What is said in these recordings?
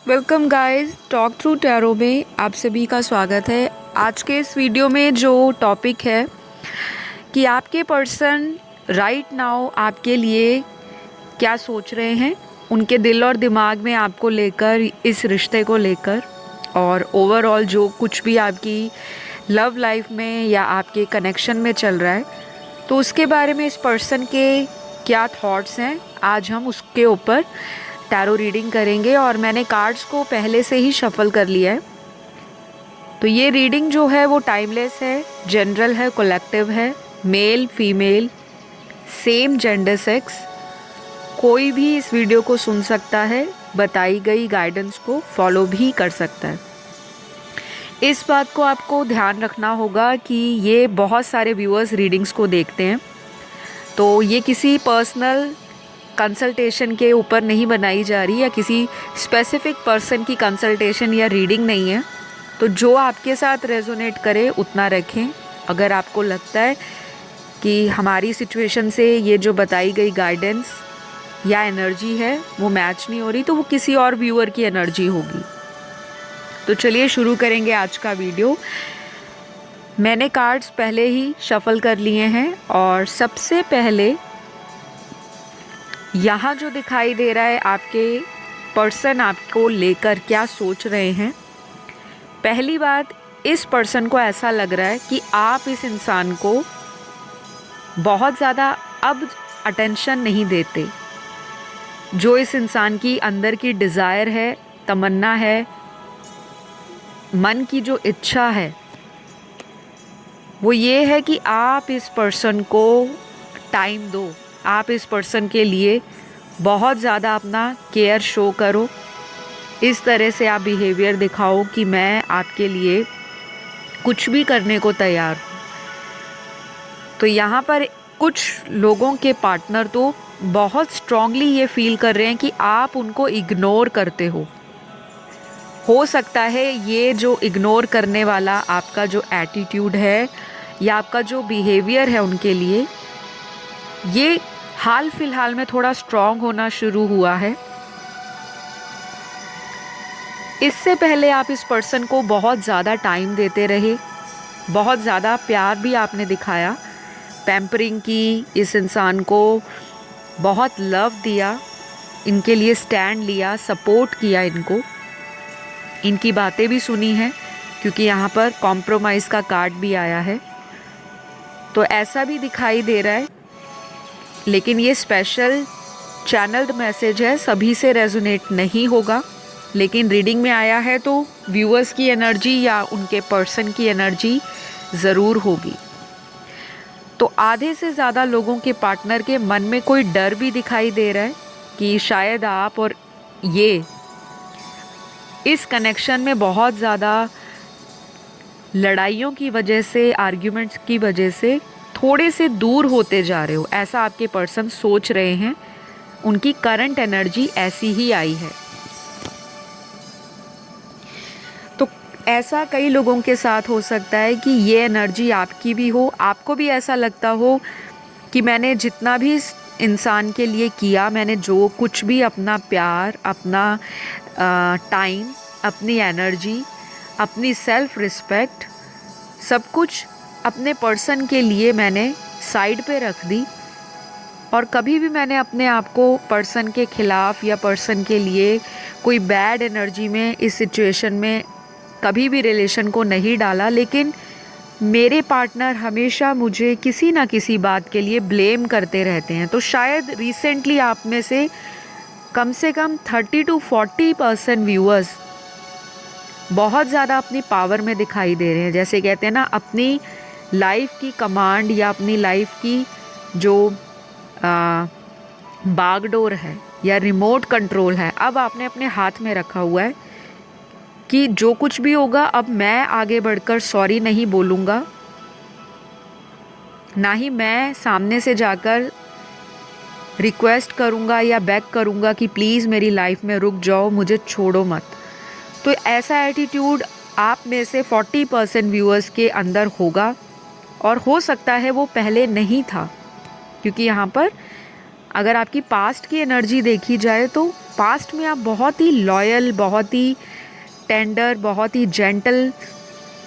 Welcome guys, talk through tarot में आप सभी का स्वागत है। आज के इस वीडियो में जो टॉपिक है कि आपके पर्सन राइट नाउ आपके लिए क्या सोच रहे हैं, उनके दिल और दिमाग में आपको लेकर, इस रिश्ते को लेकर, और ओवरऑल जो कुछ भी आपकी लव लाइफ में या आपके कनेक्शन में चल रहा है, तो उसके बारे में इस पर्सन के क्या थॉट्स हैं, आज हम उसके ऊपर टैरो रीडिंग करेंगे। और मैंने कार्ड्स को पहले से ही शफल कर लिया है। तो ये रीडिंग जो है वो टाइमलेस है, जनरल है, कलेक्टिव है, male female same gender sex कोई भी इस वीडियो को सुन सकता है, बताई गई गाइडेंस को फॉलो भी कर सकता है। इस बात को आपको ध्यान रखना होगा कि ये बहुत सारे व्यूअर्स रीडिंग्स को देखते हैं, तो ये किसी पर्सनल कंसल्टेशन के ऊपर नहीं बनाई जा रही या किसी स्पेसिफिक पर्सन की कंसल्टेशन या रीडिंग नहीं है। तो जो आपके साथ रेजोनेट करे उतना रखें। अगर आपको लगता है कि हमारी सिचुएशन से ये जो बताई गई गाइडेंस या एनर्जी है वो मैच नहीं हो रही, तो वो किसी और व्यूअर की एनर्जी होगी। तो चलिए शुरू करेंगे आज का वीडियो। मैंने कार्ड्स पहले ही शफल कर लिए हैं और सबसे पहले यहाँ जो दिखाई दे रहा है, आपके पर्सन आपको लेकर क्या सोच रहे हैं। पहली बात, इस पर्सन को ऐसा लग रहा है कि आप इस इंसान को बहुत ज़्यादा अब अटेंशन नहीं देते। जो इस इंसान की अंदर की डिज़ायर है, तमन्ना है, मन की जो इच्छा है, वो ये है कि आप इस पर्सन को टाइम दो, आप इस पर्सन के लिए बहुत ज़्यादा अपना केयर शो करो। इस तरह से आप बिहेवियर दिखाओ कि मैं आपके लिए कुछ भी करने को तैयार हूँ। तो यहाँ पर कुछ लोगों के पार्टनर तो बहुत स्ट्रांगली ये फील कर रहे हैं कि आप उनको इग्नोर करते हो सकता है ये जो इग्नोर करने वाला आपका जो एटीट्यूड है या आपका जो बिहेवियर है उनके लिए, ये हाल फिलहाल में थोड़ा स्ट्रांग होना शुरू हुआ है। इससे पहले आप इस पर्सन को बहुत ज़्यादा टाइम देते रहे, बहुत ज़्यादा प्यार भी आपने दिखाया, पैम्परिंग की, इस इंसान को बहुत लव दिया, इनके लिए स्टैंड लिया, सपोर्ट किया, इनकी बातें भी सुनी हैं, क्योंकि यहाँ पर कॉम्प्रोमाइज़ का कार्ड भी आया है। तो ऐसा भी दिखाई दे रहा है, लेकिन ये स्पेशल चैनल्ड मैसेज है, सभी से रेजोनेट नहीं होगा, लेकिन रीडिंग में आया है तो व्यूअर्स की एनर्जी या उनके पर्सन की एनर्जी ज़रूर होगी। तो आधे से ज़्यादा लोगों के पार्टनर के मन में कोई डर भी दिखाई दे रहा है कि शायद आप और ये इस कनेक्शन में बहुत ज़्यादा लड़ाइयों की वजह से, आर्ग्यूमेंट्स की वजह से थोड़े से दूर होते जा रहे हो, ऐसा आपके पर्सन सोच रहे हैं। उनकी करंट एनर्जी ऐसी ही आई है। तो ऐसा कई लोगों के साथ हो सकता है कि ये एनर्जी आपकी भी हो, आपको भी ऐसा लगता हो कि मैंने जितना भी इस इंसान के लिए किया, मैंने जो कुछ भी अपना प्यार, अपना टाइम, अपनी एनर्जी, अपनी सेल्फ रिस्पेक्ट, सब कुछ अपने पर्सन के लिए मैंने साइड पे रख दी, और कभी भी मैंने अपने आप को पर्सन के ख़िलाफ़ या पर्सन के लिए कोई बैड एनर्जी में, इस सिचुएशन में कभी भी रिलेशन को नहीं डाला। लेकिन मेरे पार्टनर हमेशा मुझे किसी ना किसी बात के लिए ब्लेम करते रहते हैं। तो शायद रिसेंटली आप में से कम 30 to 40% व्यूअर्स बहुत ज़्यादा अपनी पावर में दिखाई दे रहे हैं। जैसे कहते हैं ना, अपनी लाइफ की कमांड या अपनी लाइफ की जो बागडोर है या रिमोट कंट्रोल है, अब आपने अपने हाथ में रखा हुआ है कि जो कुछ भी होगा, अब मैं आगे बढ़कर सॉरी नहीं बोलूँगा, ना ही मैं सामने से जाकर रिक्वेस्ट करूँगा या बेग करूँगा कि प्लीज़ मेरी लाइफ में रुक जाओ, मुझे छोड़ो मत। तो ऐसा एटीट्यूड आप में से 40% व्यूअर्स के अंदर होगा, और हो सकता है वो पहले नहीं था, क्योंकि यहाँ पर अगर आपकी पास्ट की एनर्जी देखी जाए तो पास्ट में आप बहुत ही लॉयल, बहुत ही टेंडर, बहुत ही जेंटल,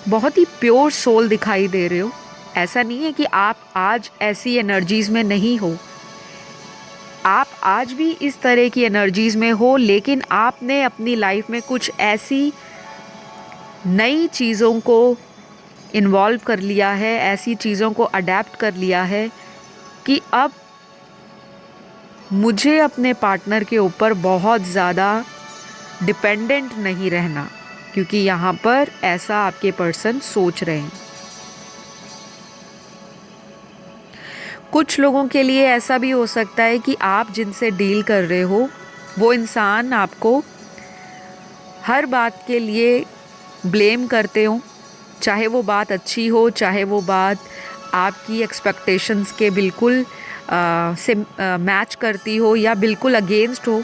बहुत ही प्योर सोल दिखाई दे रहे हो। ऐसा नहीं है कि आप आज ऐसी एनर्जीज़ में नहीं हो, आप आज भी इस तरह की एनर्जीज़ में हो, लेकिन आपने अपनी लाइफ में कुछ ऐसी नई चीज़ों को इन्वॉल्व कर लिया है, ऐसी चीज़ों को अडेप्ट कर लिया है कि अब मुझे अपने पार्टनर के ऊपर बहुत ज़्यादा डिपेंडेंट नहीं रहना, क्योंकि यहाँ पर ऐसा आपके पर्सन सोच रहे हैं। कुछ लोगों के लिए ऐसा भी हो सकता है कि आप जिनसे डील कर रहे हो वो इंसान आपको हर बात के लिए ब्लेम करते हो, चाहे वो बात अच्छी हो, चाहे वो बात आपकी एक्सपेक्टेशंस के बिल्कुल से मैच करती हो या बिल्कुल अगेंस्ट हो।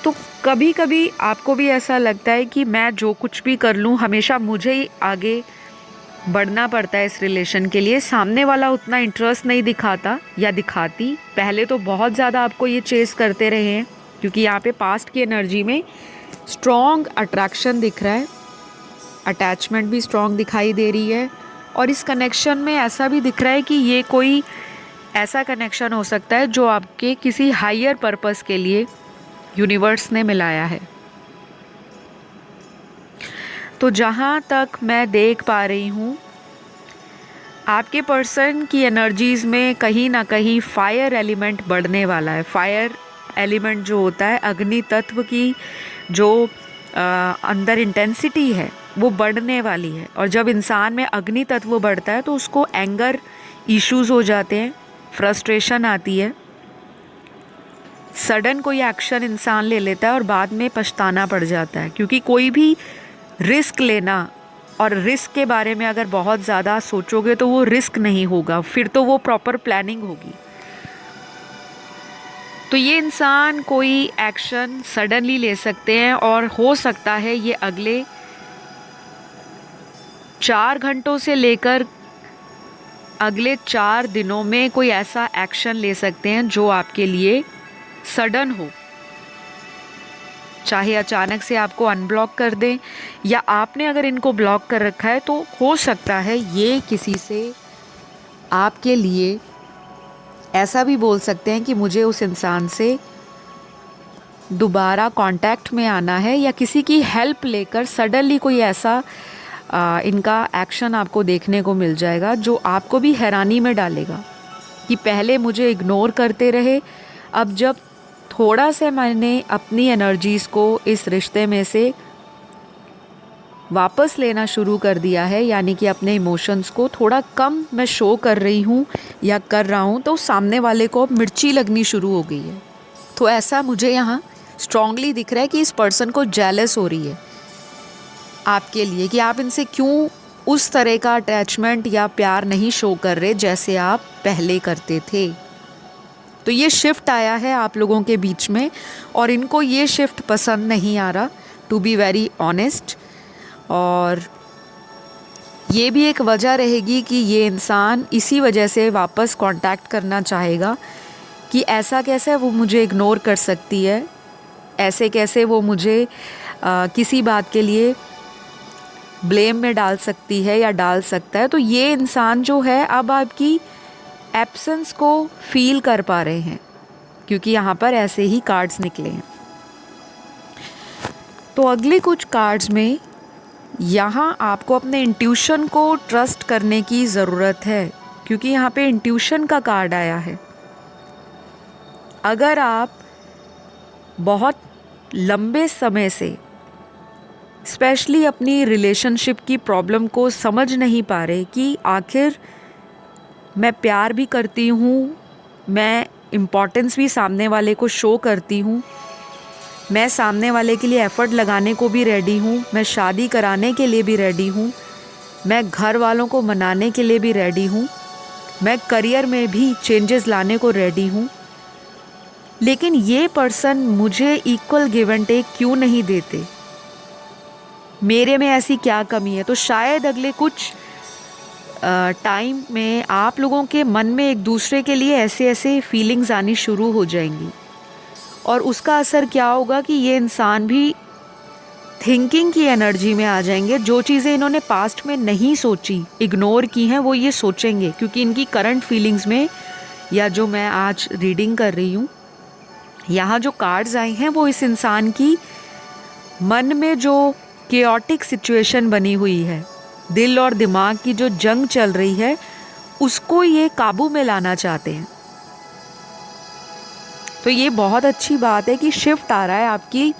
तो कभी कभी आपको भी ऐसा लगता है कि मैं जो कुछ भी कर लूँ हमेशा मुझे ही आगे बढ़ना पड़ता है इस रिलेशन के लिए। सामने वाला उतना इंटरेस्ट नहीं दिखाता या दिखाती। पहले तो बहुत ज़्यादा आपको ये चेस करते रहे हैं, क्योंकि यहाँ पे पास्ट की एनर्जी में स्ट्रॉन्ग अट्रैक्शन दिख रहा है, अटैचमेंट भी स्ट्रॉन्ग दिखाई दे रही है, और इस कनेक्शन में ऐसा भी दिख रहा है कि ये कोई ऐसा कनेक्शन हो सकता है जो आपके किसी हायर पर्पस के लिए यूनिवर्स ने मिलाया है। तो जहाँ तक मैं देख पा रही हूँ, आपके पर्सन की एनर्जीज़ में कहीं ना कहीं फायर एलिमेंट बढ़ने वाला है। फायर एलिमेंट जो होता है, अग्नि तत्व की जो अंदर इंटेंसिटी है वो बढ़ने वाली है। और जब इंसान में अग्नि तत्व बढ़ता है तो उसको एंगर इश्यूज़ हो जाते हैं, फ्रस्ट्रेशन आती है, सडन कोई एक्शन इंसान ले लेता है और बाद में पछताना पड़ जाता है। क्योंकि कोई भी रिस्क लेना, और रिस्क के बारे में अगर बहुत ज़्यादा सोचोगे तो वो रिस्क नहीं होगा, फिर तो वो प्रॉपर प्लानिंग होगी। तो ये इंसान कोई एक्शन सडनली ले सकते हैं, और हो सकता है ये अगले 4 घंटों से लेकर अगले 4 दिनों में कोई ऐसा एक्शन ले सकते हैं जो आपके लिए सडन हो। चाहे अचानक से आपको अनब्लॉक कर दें, या आपने अगर इनको ब्लॉक कर रखा है तो हो सकता है ये किसी से आपके लिए ऐसा भी बोल सकते हैं कि मुझे उस इंसान से दोबारा कांटेक्ट में आना है, या किसी की हेल्प लेकर सडनली कोई ऐसा इनका एक्शन आपको देखने को मिल जाएगा जो आपको भी हैरानी में डालेगा कि पहले मुझे इग्नोर करते रहे, अब जब थोड़ा सा मैंने अपनी एनर्जीज़ को इस रिश्ते में से वापस लेना शुरू कर दिया है, यानी कि अपने इमोशंस को थोड़ा कम मैं शो कर रही हूँ या कर रहा हूँ, तो सामने वाले को मिर्ची लगनी शुरू हो गई है। तो ऐसा मुझे यहाँ स्ट्रांगली दिख रहा है कि इस पर्सन को जेलस हो रही है आपके लिए, कि आप इनसे क्यों उस तरह का अटैचमेंट या प्यार नहीं शो कर रहे जैसे आप पहले करते थे। तो ये शिफ्ट आया है आप लोगों के बीच में, और इनको ये शिफ्ट पसंद नहीं आ रहा, टू बी वेरी ऑनेस्ट। और ये भी एक वजह रहेगी कि ये इंसान इसी वजह से वापस कांटेक्ट करना चाहेगा कि ऐसा कैसे वो मुझे इग्नोर कर सकती है, ऐसे कैसे वो मुझे किसी बात के लिए ब्लेम में डाल सकती है या डाल सकता है। तो ये इंसान जो है अब आपकी एब्सेंस को फील कर पा रहे हैं, क्योंकि यहाँ पर ऐसे ही कार्ड्स निकले हैं। तो अगले कुछ कार्ड्स में यहाँ आपको अपने इंट्यूशन को ट्रस्ट करने की ज़रूरत है, क्योंकि यहाँ पे इंट्यूशन का कार्ड आया है। अगर आप बहुत लंबे समय से स्पेशली अपनी रिलेशनशिप की प्रॉब्लम को समझ नहीं पा रहे कि आखिर मैं प्यार भी करती हूँ, मैं इम्पोर्टेंस भी सामने वाले को शो करती हूँ, मैं सामने वाले के लिए एफ़र्ट लगाने को भी रेडी हूँ, मैं शादी कराने के लिए भी रेडी हूँ, मैं घर वालों को मनाने के लिए भी रेडी हूँ, मैं करियर में भी चेंजेस लाने को रेडी हूँ, लेकिन ये पर्सन मुझे इक्वल गिव एंड टेक क्यों नहीं देते, मेरे में ऐसी क्या कमी है। तो शायद अगले कुछ टाइम में आप लोगों के मन में एक दूसरे के लिए ऐसे ऐसे फीलिंग्स आनी शुरू हो जाएंगी, और उसका असर क्या होगा कि ये इंसान भी थिंकिंग की एनर्जी में आ जाएंगे। जो चीज़ें इन्होंने पास्ट में नहीं सोची, इग्नोर की हैं, वो ये सोचेंगे, क्योंकि इनकी करंट फीलिंग्स में, या जो मैं आज रीडिंग कर रही हूँ, यहाँ जो कार्ड्स आई हैं वो इस इंसान की मन में जो केओटिक सिचुएशन बनी हुई है, दिल और दिमाग की जो जंग चल रही है, उसको ये काबू में लाना चाहते हैं। तो ये बहुत अच्छी बात है कि शिफ्ट आ रहा है आपकी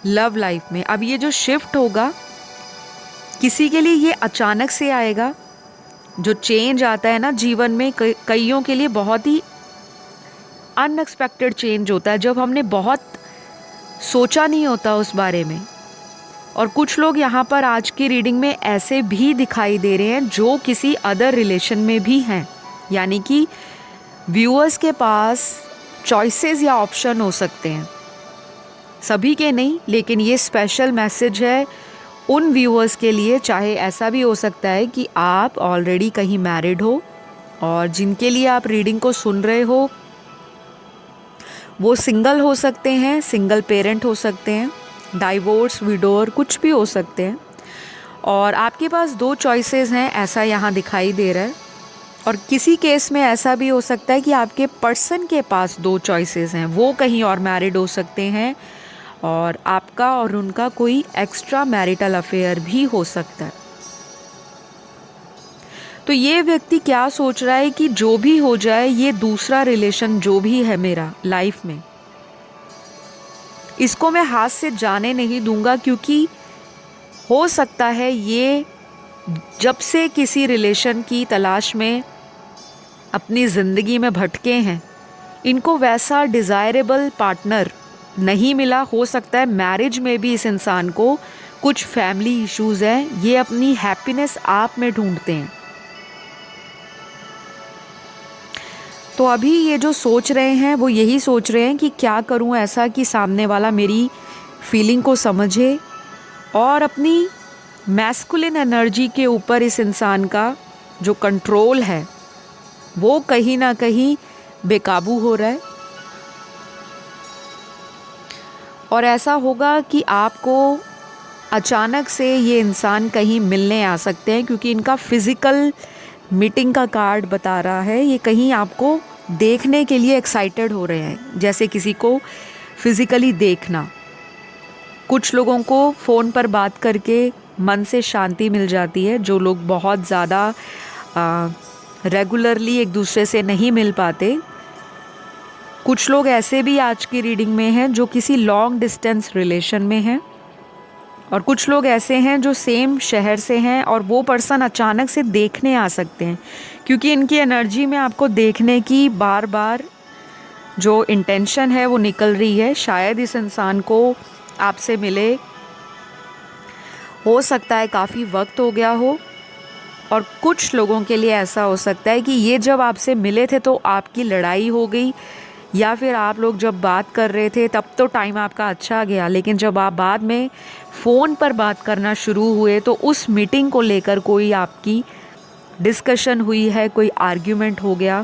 लव लाइफ में। अब ये जो शिफ्ट होगा, किसी के लिए ये अचानक से आएगा। जो चेंज आता है ना जीवन में, कईयों के लिए बहुत ही अनएक्सपेक्टेड चेंज होता है, जब हमने बहुत सोचा नहीं होता उस बारे में। और कुछ लोग यहाँ पर आज की रीडिंग में ऐसे भी दिखाई दे रहे हैं जो किसी अदर रिलेशन में भी हैं, यानी कि व्यूअर्स के पास चॉइसेस या ऑप्शन हो सकते हैं, सभी के नहीं, लेकिन ये स्पेशल मैसेज है उन व्यूअर्स के लिए। चाहे ऐसा भी हो सकता है कि आप ऑलरेडी कहीं मैरिड हो, और जिनके लिए आप रीडिंग को सुन रहे हो वो सिंगल हो सकते हैं, सिंगल पेरेंट हो सकते हैं, डाइवोर्स, विडोर, कुछ भी हो सकते हैं। और आपके पास दो चॉइसेस हैं, ऐसा यहाँ दिखाई दे रहा है। और किसी केस में ऐसा भी हो सकता है कि आपके पर्सन के पास दो चॉइसेस हैं, वो कहीं और मैरिड हो सकते हैं, और आपका और उनका कोई एक्स्ट्रा मैरिटल अफेयर भी हो सकता है। तो ये व्यक्ति क्या सोच रहा है कि जो भी हो जाए, ये दूसरा रिलेशन जो भी है मेरा लाइफ में, इसको मैं हाथ से जाने नहीं दूंगा, क्योंकि हो सकता है ये जब से किसी रिलेशन की तलाश में अपनी ज़िंदगी में भटके हैं, इनको वैसा डिज़ायरेबल पार्टनर नहीं मिला। हो सकता है मैरिज में भी इस इंसान को कुछ फैमिली इश्यूज़ हैं, ये अपनी हैप्पीनेस आप में ढूंढते हैं। तो अभी ये जो सोच रहे हैं वो यही सोच रहे हैं कि क्या करूं ऐसा कि सामने वाला मेरी फीलिंग को समझे, और अपनी मैस्कुलिन एनर्जी के ऊपर इस इंसान का जो कंट्रोल है वो कहीं ना कहीं बेकाबू हो रहा है। और ऐसा होगा कि आपको अचानक से ये इंसान कहीं मिलने आ सकते हैं, क्योंकि इनका फिज़िकल मीटिंग का कार्ड बता रहा है, ये कहीं आपको देखने के लिए एक्साइटेड हो रहे हैं, जैसे किसी को फिज़िकली देखना। कुछ लोगों को फ़ोन पर बात करके मन से शांति मिल जाती है, जो लोग बहुत ज़्यादा रेगुलरली एक दूसरे से नहीं मिल पाते। कुछ लोग ऐसे भी आज की रीडिंग में हैं जो किसी लॉन्ग डिस्टेंस रिलेशन में हैं, और कुछ लोग ऐसे हैं जो सेम शहर से हैं, और वो पर्सन अचानक से देखने आ सकते हैं, क्योंकि इनकी एनर्जी में आपको देखने की बार बार जो इंटेंशन है वो निकल रही है। शायद इस इंसान को आपसे मिले, हो सकता है काफ़ी वक्त हो गया हो, और कुछ लोगों के लिए ऐसा हो सकता है कि ये जब आपसे मिले थे तो आपकी लड़ाई हो गई, या फिर आप लोग जब बात कर रहे थे तब तो टाइम आपका अच्छा गया, लेकिन जब आप बाद में फ़ोन पर बात करना शुरू हुए तो उस मीटिंग को लेकर कोई आपकी डिस्कशन हुई है, कोई आर्ग्यूमेंट हो गया,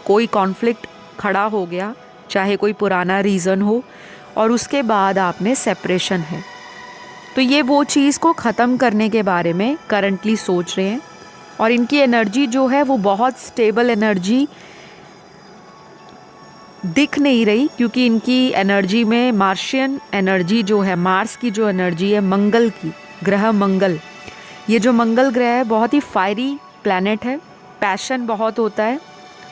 कोई कॉन्फ्लिक्ट खड़ा हो गया, चाहे कोई पुराना रीज़न हो, और उसके बाद आप में सेपरेशन है। तो ये वो चीज़ को ख़त्म करने के बारे में करंटली सोच रहे हैं, और इनकी एनर्जी जो है वो बहुत स्टेबल एनर्जी दिख नहीं रही, क्योंकि इनकी एनर्जी में मार्शियन एनर्जी जो है, मार्स की जो एनर्जी है, मंगल की, ग्रह मंगल, ये जो मंगल ग्रह है बहुत ही फायरी प्लैनेट है, पैशन बहुत होता है,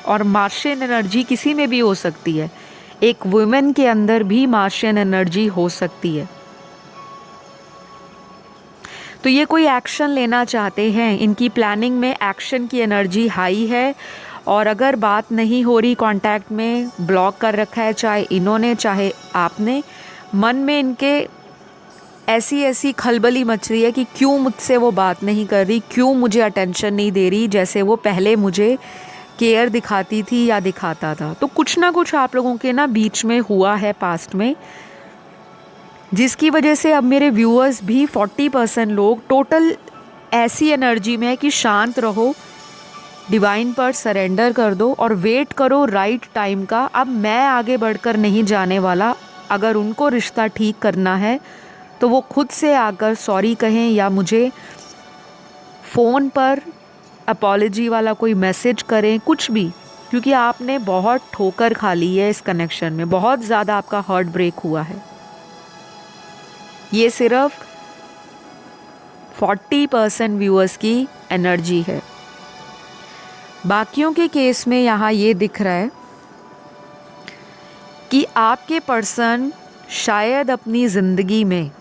और मार्शियन एनर्जी किसी में भी हो सकती है, एक वुमेन के अंदर भी मार्शियन एनर्जी हो सकती है। तो ये कोई एक्शन लेना चाहते हैं, इनकी प्लानिंग में एक्शन की एनर्जी हाई है, और अगर बात नहीं हो रही, कांटेक्ट में ब्लॉक कर रखा है, चाहे इन्होंने चाहे आपने, मन में इनके ऐसी ऐसी खलबली मच रही है कि क्यों मुझसे वो बात नहीं कर रही, क्यों मुझे अटेंशन नहीं दे रही जैसे वो पहले मुझे केयर दिखाती थी या दिखाता था। तो कुछ ना कुछ आप लोगों के ना बीच में हुआ है पास्ट में, जिसकी वजह से अब मेरे व्यूअर्स भी 40% लोग टोटल ऐसी एनर्जी में है कि शांत रहो, डिवाइन पर सरेंडर कर दो और वेट करो राइट टाइम का। अब मैं आगे बढ़कर नहीं जाने वाला, अगर उनको रिश्ता ठीक करना है तो वो खुद से आकर सॉरी कहें या मुझे फ़ोन पर अपॉलॉजी वाला कोई मैसेज करें, कुछ भी, क्योंकि आपने बहुत ठोकर खा ली है इस कनेक्शन में, बहुत ज़्यादा आपका हार्ट ब्रेक हुआ है। ये सिर्फ 40% व्यूअर्स की एनर्जी है। बाकियों के केस में यहाँ ये दिख रहा है कि आपके पर्सन शायद अपनी ज़िंदगी में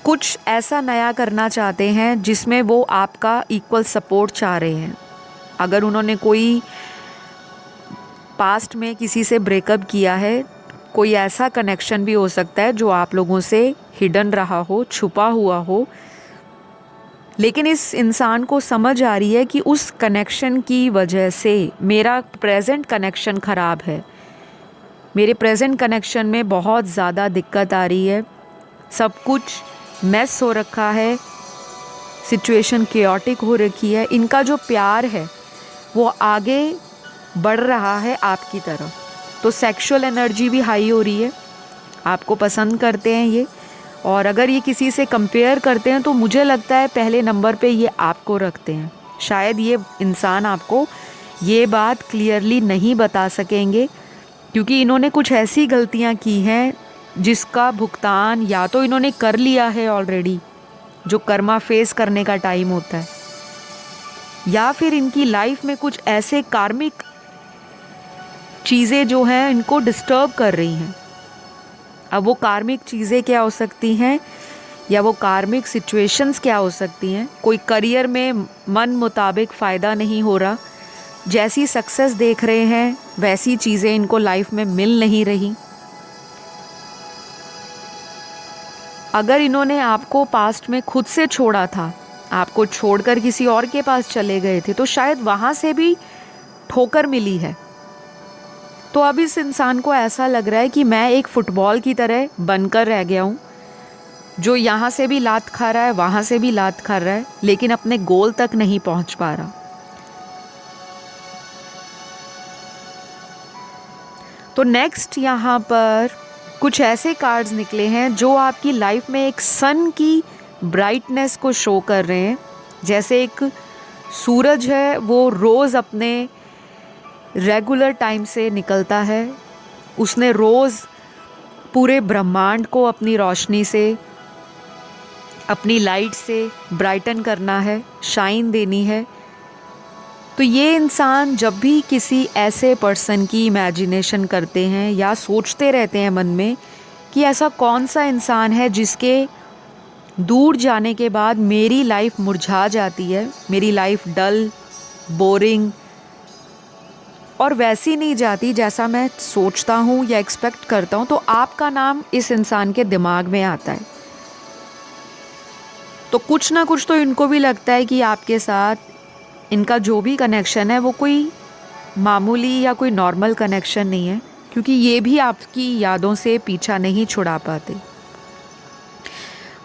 कुछ ऐसा नया करना चाहते हैं जिसमें वो आपका इक्वल सपोर्ट चाह रहे हैं। अगर उन्होंने कोई पास्ट में किसी से ब्रेकअप किया है, कोई ऐसा कनेक्शन भी हो सकता है जो आप लोगों से हिडन रहा हो, छुपा हुआ हो, लेकिन इस इंसान को समझ आ रही है कि उस कनेक्शन की वजह से मेरा प्रेजेंट कनेक्शन ख़राब है, मेरे प्रेजेंट कनेक्शन में बहुत ज़्यादा दिक्कत आ रही है, सब कुछ मैस हो रखा है, सिचुएशन केओटिक हो रखी है। इनका जो प्यार है वो आगे बढ़ रहा है आपकी तरफ, तो सेक्सुअल एनर्जी भी हाई हो रही है, आपको पसंद करते हैं ये। और अगर ये किसी से कंपेयर करते हैं तो मुझे लगता है पहले नंबर पे ये आपको रखते हैं। शायद ये इंसान आपको ये बात क्लियरली नहीं बता सकेंगे क्योंकि इन्होंने कुछ ऐसी गलतियां की हैं जिसका भुगतान या तो इन्होंने कर लिया है ऑलरेडी, जो कर्मा फेस करने का टाइम होता है, या फिर इनकी लाइफ में कुछ ऐसे कार्मिक चीज़ें जो हैं इनको डिस्टर्ब कर रही हैं। अब वो कार्मिक चीज़ें क्या हो सकती हैं या वो कार्मिक सिचुएशंस क्या हो सकती हैं। कोई करियर में मन मुताबिक फ़ायदा नहीं हो रहा, जैसी सक्सेस देख रहे हैं वैसी चीज़ें इनको लाइफ में मिल नहीं रही। अगर इन्होंने आपको पास्ट में खुद से छोड़ा था, आपको छोड़कर किसी और के पास चले गए थे, तो शायद वहाँ से भी ठोकर मिली है। तो अब इस इंसान को ऐसा लग रहा है कि मैं एक फुटबॉल की तरह बनकर रह गया हूँ, जो यहाँ से भी लात खा रहा है, वहाँ से भी लात खा रहा है, लेकिन अपने गोल तक नहीं पहुँच पा रहा। तो नेक्स्ट यहाँ पर कुछ ऐसे कार्ड्स निकले हैं जो आपकी लाइफ में एक सन की ब्राइटनेस को शो कर रहे हैं। जैसे एक सूरज है, वो रोज़ अपने रेगुलर टाइम से निकलता है, उसने रोज़ पूरे ब्रह्मांड को अपनी रोशनी से, अपनी लाइट से ब्राइटन करना है, शाइन देनी है। तो ये इंसान जब भी किसी ऐसे पर्सन की इमेजिनेशन करते हैं या सोचते रहते हैं मन में कि ऐसा कौन सा इंसान है जिसके दूर जाने के बाद मेरी लाइफ मुरझा जाती है, मेरी लाइफ डल, बोरिंग और वैसी नहीं जाती जैसा मैं सोचता हूँ या एक्सपेक्ट करता हूँ, तो आपका नाम इस इंसान के दिमाग में आता है। तो कुछ ना कुछ तो इनको भी लगता है कि आपके साथ इनका जो भी कनेक्शन है वो कोई मामूली या कोई नॉर्मल कनेक्शन नहीं है, क्योंकि ये भी आपकी यादों से पीछा नहीं छुड़ा पाते।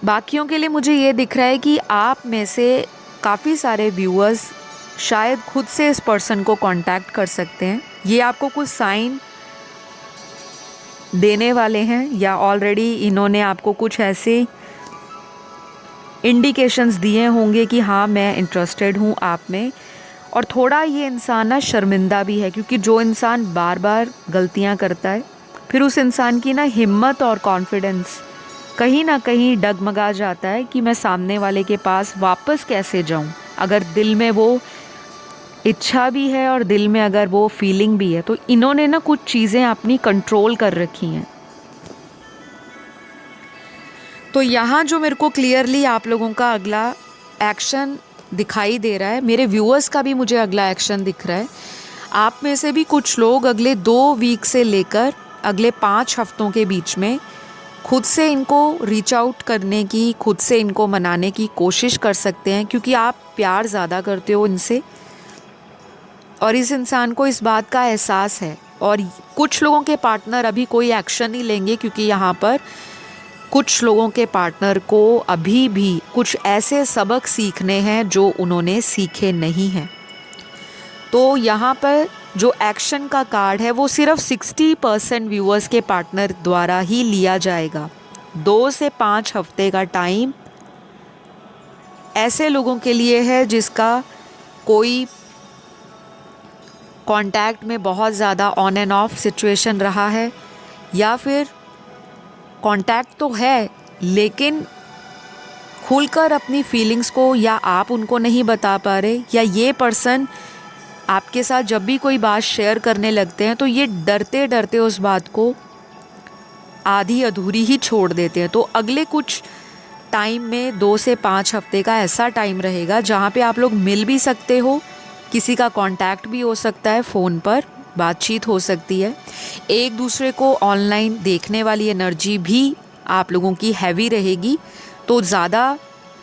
बाकियों के लिए मुझे ये दिख रहा है कि आप में से काफ़ी सारे व्यूअर्स शायद खुद से इस पर्सन को कांटेक्ट कर सकते हैं। ये आपको कुछ साइन देने वाले हैं या ऑलरेडी इन्होंने आपको कुछ ऐसे इंडिकेशंस दिए होंगे कि हाँ मैं इंटरेस्टेड हूँ आप में। और थोड़ा ये इंसान ना शर्मिंदा भी है, क्योंकि जो इंसान बार बार गलतियाँ करता है फिर उस इंसान की ना हिम्मत और कॉन्फिडेंस कहीं ना कहीं डगमगा जाता है कि मैं सामने वाले के पास वापस कैसे जाऊँ। अगर दिल में वो इच्छा भी है और दिल में अगर वो फीलिंग भी है, तो इन्होंने ना कुछ चीज़ें अपनी कंट्रोल कर रखी हैं। तो यहाँ जो मेरे को क्लियरली आप लोगों का अगला एक्शन दिखाई दे रहा है, मेरे व्यूअर्स का भी मुझे अगला एक्शन दिख रहा है। आप में से भी कुछ लोग अगले 2 वीक से लेकर अगले 5 हफ्तों के बीच में खुद से इनको रीच आउट करने की, खुद से इनको मनाने की कोशिश कर सकते हैं, क्योंकि आप प्यार ज़्यादा करते हो इनसे और इस इंसान को इस बात का एहसास है। और कुछ लोगों के पार्टनर अभी कोई एक्शन नहीं लेंगे, क्योंकि यहाँ पर कुछ लोगों के पार्टनर को अभी भी कुछ ऐसे सबक सीखने हैं जो उन्होंने सीखे नहीं हैं। तो यहाँ पर जो एक्शन का कार्ड है वो सिर्फ 60% व्यूअर्स के पार्टनर द्वारा ही लिया जाएगा। 2 से 5 हफ्ते का टाइम ऐसे लोगों के लिए है जिसका कोई कांटेक्ट में बहुत ज़्यादा ऑन एंड ऑफ सिचुएशन रहा है, या फिर कांटेक्ट तो है लेकिन खुलकर अपनी फीलिंग्स को या आप उनको नहीं बता पा रहे, या ये पर्सन आपके साथ जब भी कोई बात शेयर करने लगते हैं तो ये डरते डरते उस बात को आधी अधूरी ही छोड़ देते हैं। तो अगले कुछ टाइम में 2 से 5 हफ्ते का ऐसा टाइम रहेगा जहाँ पे आप लोग मिल भी सकते हो, किसी का कांटेक्ट भी हो सकता है, फ़ोन पर बातचीत हो सकती है, एक दूसरे को ऑनलाइन देखने वाली एनर्जी भी आप लोगों की हैवी रहेगी। तो ज़्यादा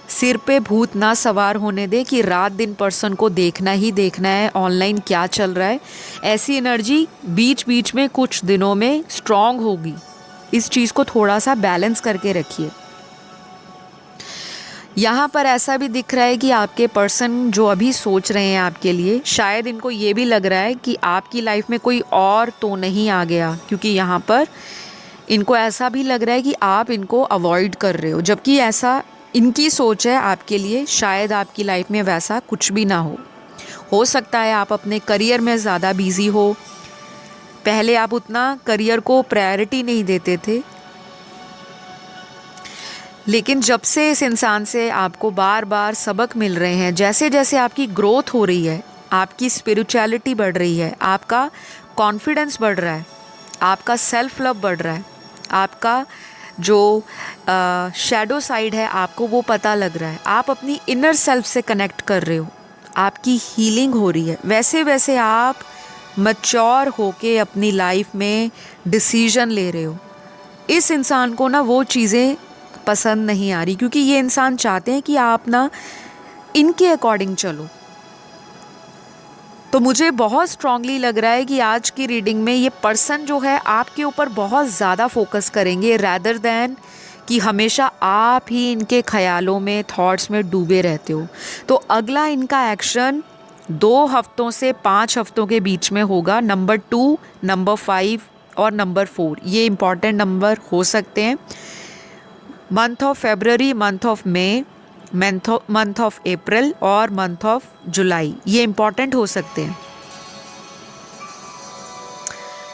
सिर पे भूत ना सवार होने दे कि रात दिन पर्सन को देखना ही देखना है, ऑनलाइन क्या चल रहा है। ऐसी एनर्जी बीच बीच में कुछ दिनों में स्ट्रॉन्ग होगी, इस चीज़ को थोड़ा सा बैलेंस करके रखिए। यहाँ पर ऐसा भी दिख रहा है कि आपके पर्सन जो अभी सोच रहे हैं आपके लिए, शायद इनको ये भी लग रहा है कि आपकी लाइफ में कोई और तो नहीं आ गया, क्योंकि यहाँ पर इनको ऐसा भी लग रहा है कि आप इनको अवॉइड कर रहे हो, जबकि ऐसा इनकी सोच है आपके लिए। शायद आपकी लाइफ में वैसा कुछ भी ना हो सकता है आप अपने करियर में ज़्यादा बिजी हो, पहले आप उतना करियर को प्रायोरिटी नहीं देते थे, लेकिन जब से इस इंसान से आपको बार बार सबक मिल रहे हैं, जैसे जैसे आपकी ग्रोथ हो रही है, आपकी स्पिरिचुअलिटी बढ़ रही है, आपका कॉन्फिडेंस बढ़ रहा है, आपका सेल्फ लव बढ़ रहा है, आपका जो शैडो साइड है आपको वो पता लग रहा है, आप अपनी इनर सेल्फ से कनेक्ट कर रहे हो, आपकी हीलिंग हो रही है, वैसे वैसे आप मैच्योर होके अपनी लाइफ में डिसीजन ले रहे हो। इस इंसान को ना वो चीज़ें पसंद नहीं आ रही, क्योंकि ये इंसान चाहते हैं कि आप ना इनके अकॉर्डिंग चलो। तो मुझे बहुत स्ट्रांगली लग रहा है कि आज की रीडिंग में ये पर्सन जो है आपके ऊपर बहुत ज़्यादा फोकस करेंगे, रैदर दैन कि हमेशा आप ही इनके ख्यालों में, थॉट्स में डूबे रहते हो। तो अगला इनका एक्शन 2 हफ्तों से 5 हफ्तों के बीच में होगा। नंबर 2, नंबर 5 और नंबर 4 ये इम्पॉर्टेंट नंबर हो सकते हैं। मंथ ऑफ फरवरी, मंथ ऑफ मई, मंथ ऑफ अप्रैल और मंथ ऑफ जुलाई ये इम्पॉर्टेंट हो सकते हैं।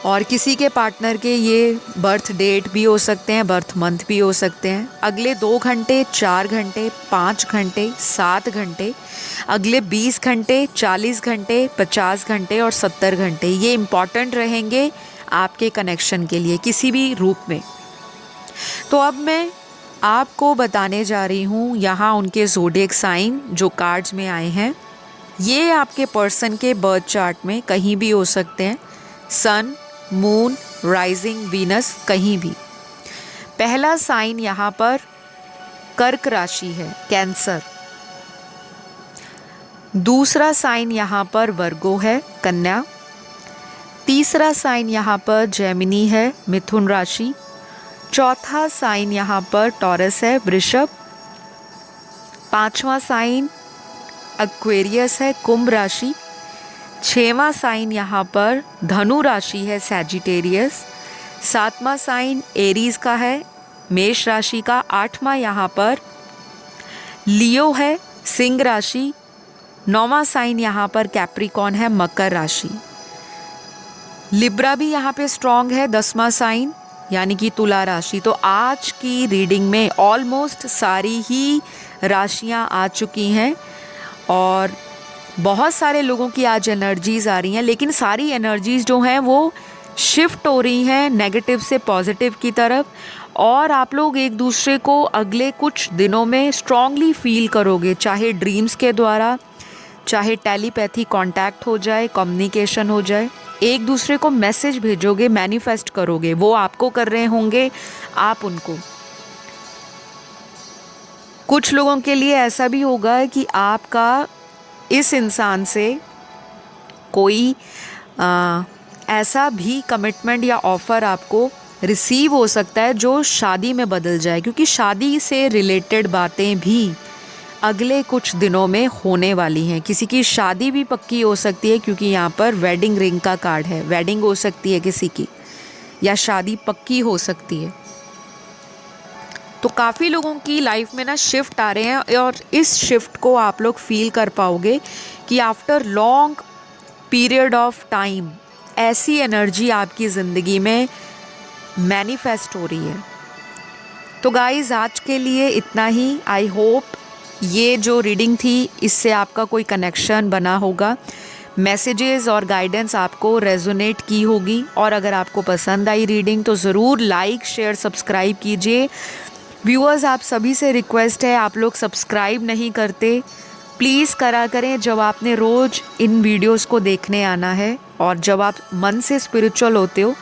और किसी के पार्टनर के ये बर्थ डेट भी हो सकते हैं, बर्थ मंथ भी हो सकते हैं। अगले 2 घंटे, 4 घंटे, 5 घंटे, 7 घंटे, अगले 20 घंटे, 40 घंटे, 50 घंटे और 70 घंटे ये इम्पॉर्टेंट रहेंगे आपके कनेक्शन के लिए किसी भी रूप में। तो अब मैं आपको बताने जा रही हूँ यहाँ उनके ज़ोडिएक साइन जो कार्ड्स में आए हैं। ये आपके पर्सन के बर्थ चार्ट में कहीं भी हो सकते हैं, सन, मून, राइजिंग, वीनस, कहीं भी। पहला साइन यहाँ पर कर्क राशि है, कैंसर। दूसरा साइन यहाँ पर वर्गो है, कन्या। तीसरा साइन यहाँ पर जेमिनी है, मिथुन राशि। चौथा साइन यहाँ पर टॉरस है, वृषभ। पांचवा साइन एक्वेरियस है, कुंभ राशि। 6वां साइन यहाँ पर धनु राशि है, सैजिटेरियस। 7वां साइन एरीज का है, मेष राशि का। 8वां यहाँ पर लियो है, सिंह राशि। 9वां साइन यहाँ पर कैप्रिकॉन है, मकर राशि। लिब्रा भी यहाँ पे स्ट्रॉन्ग है, 10वां साइन यानी कि तुला राशि। तो आज की रीडिंग में ऑलमोस्ट सारी ही राशियाँ आ चुकी हैं और बहुत सारे लोगों की आज एनर्जीज़ आ रही हैं, लेकिन सारी एनर्जीज़ जो हैं वो शिफ्ट हो रही हैं नेगेटिव से पॉजिटिव की तरफ। और आप लोग एक दूसरे को अगले कुछ दिनों में स्ट्रांगली फील करोगे, चाहे ड्रीम्स के द्वारा, चाहे टेलीपैथी कांटेक्ट हो जाए, कम्युनिकेशन हो जाए, एक दूसरे को मैसेज भेजोगे, मैनिफेस्ट करोगे। वो आपको कर रहे होंगे, आप उनको। कुछ लोगों के लिए ऐसा भी होगा कि आपका इस इंसान से कोई ऐसा भी कमिटमेंट या ऑफ़र आपको रिसीव हो सकता है जो शादी में बदल जाए, क्योंकि शादी से रिलेटेड बातें भी अगले कुछ दिनों में होने वाली हैं। किसी की शादी भी पक्की हो सकती है क्योंकि यहाँ पर वेडिंग रिंग का कार्ड है। वेडिंग हो सकती है किसी की, या शादी पक्की हो सकती है। तो काफ़ी लोगों की लाइफ में ना शिफ्ट आ रहे हैं और इस शिफ्ट को आप लोग फील कर पाओगे कि after long period of time ऐसी एनर्जी आपकी ज़िंदगी में मैनिफेस्ट हो रही है। तो गाइज़ आज के लिए इतना ही। आई होप ये जो रीडिंग थी इससे आपका कोई कनेक्शन बना होगा, मैसेजेस और गाइडेंस आपको रेजोनेट की होगी। और अगर आपको पसंद आई रीडिंग तो ज़रूर लाइक शेयर सब्सक्राइब कीजिए। व्यूअर्स आप सभी से रिक्वेस्ट है, आप लोग सब्सक्राइब नहीं करते, प्लीज़ करा करें जब आपने रोज़ इन वीडियोस को देखने आना है। और जब आप मन से स्पिरिचुअल होते हो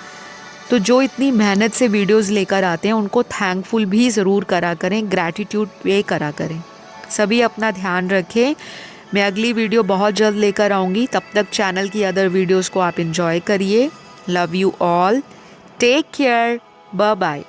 तो जो इतनी मेहनत से वीडियोस लेकर आते हैं उनको थैंकफुल भी ज़रूर करा करें, ग्रैटिट्यूड पे करा करें। सभी अपना ध्यान रखें। मैं अगली वीडियो बहुत जल्द लेकर आऊँगी, तब तक चैनल की अदर वीडियोस को आप एंजॉय करिए। Love you all, take care, bye bye.